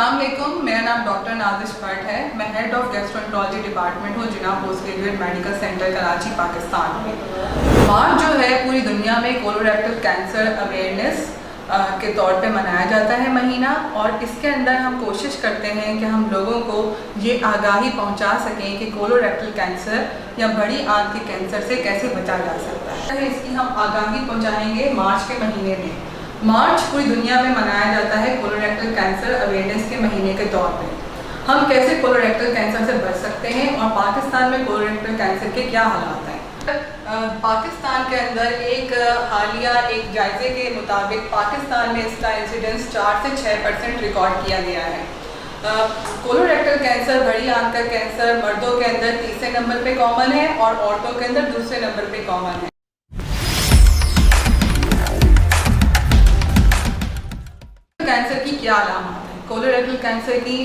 अस्सलाम वालेकुम, मेरा नाम डॉक्टर नाजिश भट्ट है। मैं हेड ऑफ गैस्ट्रोएंटरोलॉजी डिपार्टमेंट हूँ Jinnah post graduate medical centre Karachi, Pakistan में। मार्च जो है पूरी दुनिया में कोलोरेक्टल कैंसर अवेयरनेस के तौर पे मनाया जाता है महीना, और इसके अंदर हम कोशिश करते हैं कि हम लोगों को ये आगाही पहुंचा सकें कि कोलोरेक्टल कैंसर या बड़ी आंत के कैंसर से कैसे बचा जा सकता है। इसकी हम आगाही पहुंचाएंगे मार्च के महीने में। मार्च पूरी दुनिया में मनाया जाता है कोलोरेक्टल कैंसर अवेयरनेस के महीने के तौर पे। हम कैसे कोलोरेक्टल कैंसर से बच सकते हैं और पाकिस्तान में कोलोरेक्टल कैंसर के क्या हालात हैं। पाकिस्तान के अंदर एक हालिया एक जायजे के मुताबिक पाकिस्तान में इसका इंसिडेंस 4 से 6% रिकॉर्ड किया गया है। कोलोरेक्टल कैंसर, बड़ी आंत का कैंसर मर्दों के अंदर तीसरे नंबर पे कॉमन है और औरतों के अंदर दूसरे नंबर पे कॉमन है। कैंसर की क्या अलामत है? कोलोरेक्टल कैंसर की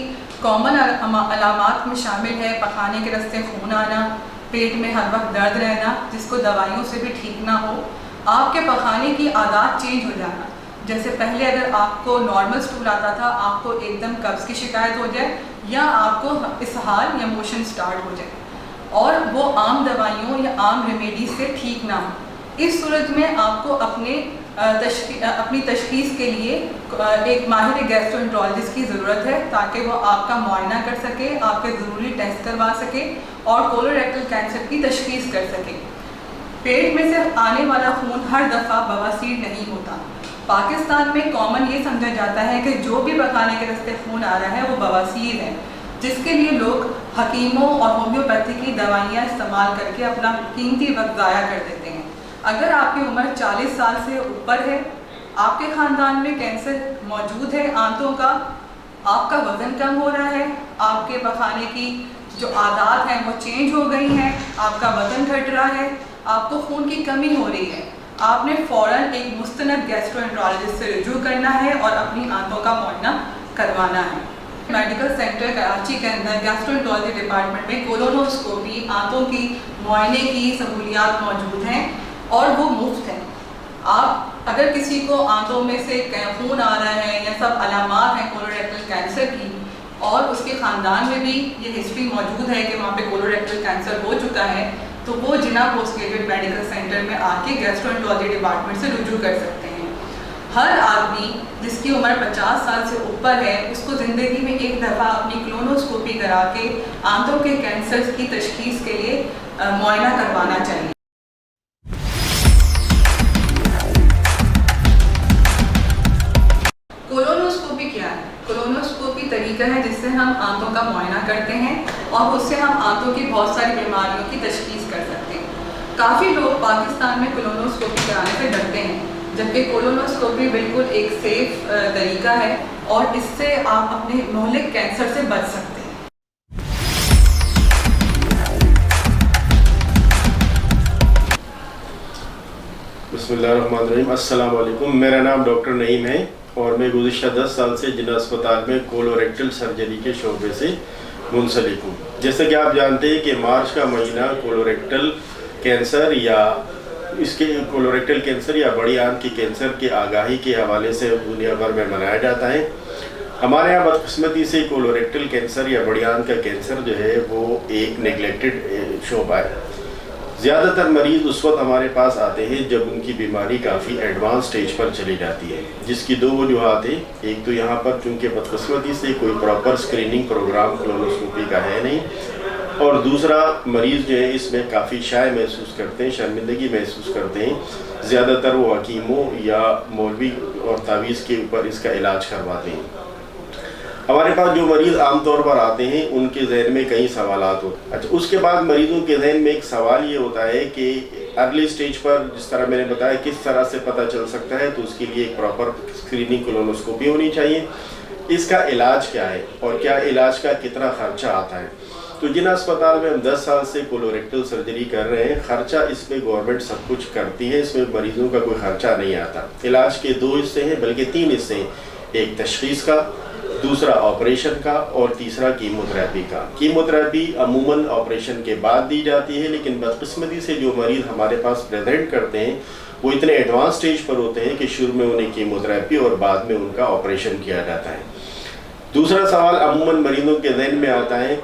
कॉमन अलामत में शामिल है पखाने के रास्ते खून आना, पेट में हर वक्त दर्द रहना जिसको दवाइयों से भी ठीक ना हो, आपके पखाने की आदत चेंज हो जाना। जैसे पहले अगर आपको नॉर्मल स्टूल आता था, आपको एकदम कब्ज़ की शिकायत हो जाए या आपको इसहाल या मोशन स्टार्ट हो जाए और वो आम दवाइयों या आम रेमेडीज से ठीक ना हो। इस सूरत में आपको अपनी तशखीस के लिए एक माहिर गैस्ट्रोएंटरोलॉजिस्ट की ज़रूरत है ताकि वो आपका मुआयना कर सके, आपके ज़रूरी टेस्ट करवा सके और कोलोरेक्टल कैंसर की तशखीस कर सके। पेट में से आने वाला खून हर दफ़ा बवासीर नहीं होता। पाकिस्तान में कॉमन ये समझा जाता है कि जो भी पखाने के रास्ते खून आ रहा है वो बवासीर है, जिसके लिए लोग हकीमों और होम्योपैथी की दवाइयाँ इस्तेमाल करके अपना कीमती वक्त ज़ाया कर देते हैं। अगर आपकी उम्र 40 साल से ऊपर है, आपके ख़ानदान में कैंसर मौजूद है आंतों का, आपका वज़न कम हो रहा है, आपके पखाने की जो आदत हैं वो चेंज हो गई हैं, आपका वज़न घट रहा है, आपको खून की कमी हो रही है, आपने फ़ौरन एक मुस्तनद गैस्ट्रोएंटरोलॉजिस्ट से रुजू करना है और अपनी आंतों का मुआयना करवाना है। मेडिकल सेंटर कराची के अंदर गैस्ट्रोएंटरोलॉजी डिपार्टमेंट में कोलोनोस्कोपी आंतों की मुआयने की सहूलियात मौजूद हैं और वो मुफ्त है। आप अगर किसी को आंतों में से खून आ रहा है या सब अलामात हैं कोलोरेक्टल कैंसर की और उसके ख़ानदान में भी ये हिस्ट्री मौजूद है कि वहाँ पे कोलोरेक्टल कैंसर हो चुका है, तो वो जिना पोस्ट ग्रेजुएट मेडिकल सेंटर में आके गैस्ट्रोएंटरोलॉजी डिपार्टमेंट से रुजू कर सकते हैं। हर आदमी जिसकी उम्र 50 साल से ऊपर है उसको ज़िंदगी में एक दफ़ा अपनी कोलोनोस्कोपी करा के आंतों के कैंसर की तशखीस के लिए मुआयना करवाना चाहिए। कोलोनोस्कोपी क्या है? कोलोनोस्कोपी तरीका है जिससे हम आंतों का मुआयना करते हैं और उससे हम आंतों की बहुत सारी बीमारियों की तशखीस कर सकते हैं। काफ़ी लोग पाकिस्तान में कोलोनोस्कोपी कराने से डरते हैं, जबकि कोलोनोस्कोपी बिल्कुल एक सेफ तरीका है और इससे आप अपने मुहलिक कैंसर से बच सकते हैं। बिस्मिल्लाहिर्रहमानिर्रहीम। अस्सलाम वालेकुम। मेरा नाम डॉक्टर नईम है और मैं गुज़िश्ता 10 साल से जिना अस्पताल में कोलोरेक्टल सर्जरी के शोबे से मुंसलिक हूँ। जैसे कि आप जानते हैं कि मार्च का महीना कोलोरेक्टल कैंसर या बड़ी आंत की कैंसर के आगाही के हवाले से दुनिया भर में मनाया जाता है। हमारे यहाँ बदकिस्मती से कोलोरेक्टल कैंसर या बड़ी आंत का कैंसर जो है वो एक नेगलेक्टेड शोबा है। ज़्यादातर मरीज़ उस वक्त हमारे पास आते हैं जब उनकी बीमारी काफ़ी एडवांस स्टेज पर चली जाती है, जिसकी दो वजूहत हैं। एक तो यहाँ पर चूँकि बदकिस्मती से कोई प्रॉपर स्क्रीनिंग प्रोग्राम कोलोनोस्कोपी का है नहीं, और दूसरा मरीज़ जो है इसमें काफ़ी शाय महसूस करते हैं, शर्मिंदगी महसूस करते हैं। ज़्यादातर वो हकीमों या मौलवी और तावीज़ के ऊपर इसका इलाज करवाते हैं। हमारे पास जो मरीज़ आमतौर पर आते हैं उनके जहन में कई सवालात होते हैं। अच्छा, उसके बाद मरीज़ों के जहन में एक सवाल ये होता है कि अर्ली स्टेज पर जिस तरह मैंने बताया किस तरह से पता चल सकता है, तो उसके लिए एक प्रॉपर स्क्रीनिंग कोलोनोस्कोपी होनी चाहिए। इसका इलाज क्या है और क्या इलाज का कितना ख़र्चा आता है? तो जिन अस्पताल में हम 10 साल से कोलोरेक्टल सर्जरी कर रहे हैं, ख़र्चा इसमें गवर्नमेंट सब कुछ करती है, इसमें मरीज़ों का कोई ख़र्चा नहीं आता। इलाज के 2 हिस्से हैं, बल्कि 3 हिस्से हैं। एक तशख़ीस का, दूसरा ऑपरेशन का और तीसरा कीमोथेरेपी का। कीमोथेरेपी अमूमन ऑपरेशन के बाद दी जाती है, लेकिन बदकिस्मती से जो मरीज़ हमारे पास प्रेजेंट करते हैं वो इतने एडवांस स्टेज पर होते हैं कि शुरू में उन्हें कीमोथेरेपी और बाद में उनका ऑपरेशन किया जाता है। दूसरा सवाल अमूमन मरीजों के जहन में आता है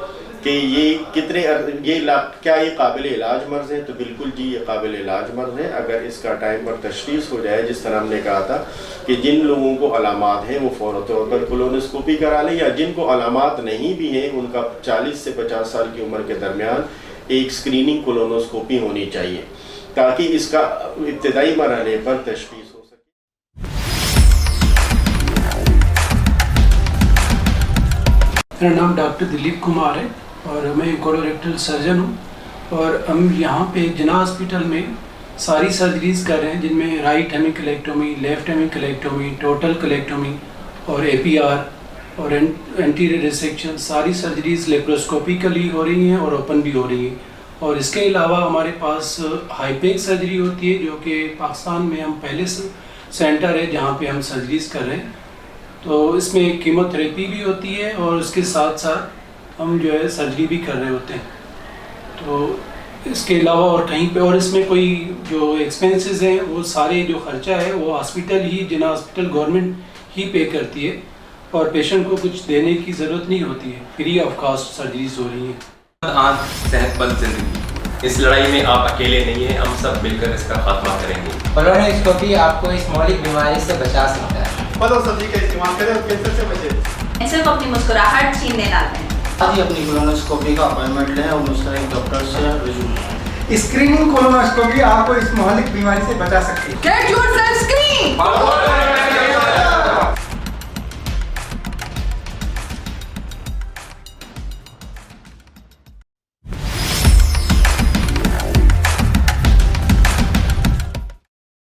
कि क्या ये काबिल इलाज मर्ज़ है? तो बिल्कुल जी, ये काबिल इलाज मर्ज़ है। अगर इसका टाइम पर तशख़ीस हो जाए, जिस तरह हमने कहा था कि जिन लोगों को अलामात हैं वो फ़ौरन तौर पर कोलोनोस्कोपी करा लें, या जिनको अलामात नहीं भी हैं उनका 40 से 50 साल की उम्र के दरमियान एक स्क्रीनिंग कोलोनोस्कोपी होनी चाहिए, ताकि इसका इब्तदाई मरहले पर तशख़ीस हो सके। मेरा नाम डॉक्टर दिलीप कुमार है और मैं कोलोरेक्टल सर्जन हूँ और हम यहाँ पे जिन्ना हॉस्पिटल में सारी सर्जरीज़ कर रहे हैं, जिनमें राइट हेमिकलेक्टोमी, लेफ्ट हेमिकलेक्टोमी, टोटल कलेक्टोमी और एपीआर और एंटीरियर रिसेक्शन, सारी सर्जरीज़ लेप्रोस्कोपिकली हो रही हैं और ओपन भी हो रही हैं। और इसके अलावा हमारे पास हाईपेक सर्जरी होती है, जो कि पाकिस्तान में हम पहले सेंटर है जहाँ पे हम सर्जरीज़ कर रहे हैं। तो इसमें कीमोथेरेपी भी होती है और उसके साथ साथ हम जो है सर्जरी भी कर रहे होते हैं। तो इसके अलावा और कहीं पे और इसमें कोई जो एक्सपेंसेस हैं वो सारे जो खर्चा है वो हॉस्पिटल ही, जिन्ना हॉस्पिटल गवर्नमेंट ही पे करती है और पेशेंट को कुछ देने की ज़रूरत नहीं होती है, फ्री ऑफ कास्ट सर्जरीज हो रही हैं। आज सेहतमंद जिंदगी, इस लड़ाई में आप अकेले नहीं हैं, हम सब मिलकर इसका खात्मा करेंगे। कोलोनोस्कोपी आपको इस मौलिक बीमारी से बचा सकता है। फल और सब्जी का इस्तेमाल करें और कैंसर से बचें। कैंसर को अपनी मुस्कुराहट छीनने ना दें। आज ही अपनी कोलोनोस्कोपी का अपॉइंटमेंट लें और मुस्तकिल डॉक्टर से रिव्यू। स्क्रीनिंग कोलोनोस्कोपी आपको इस मौलिक बीमारी से बचा सकती है। Get yourself screened!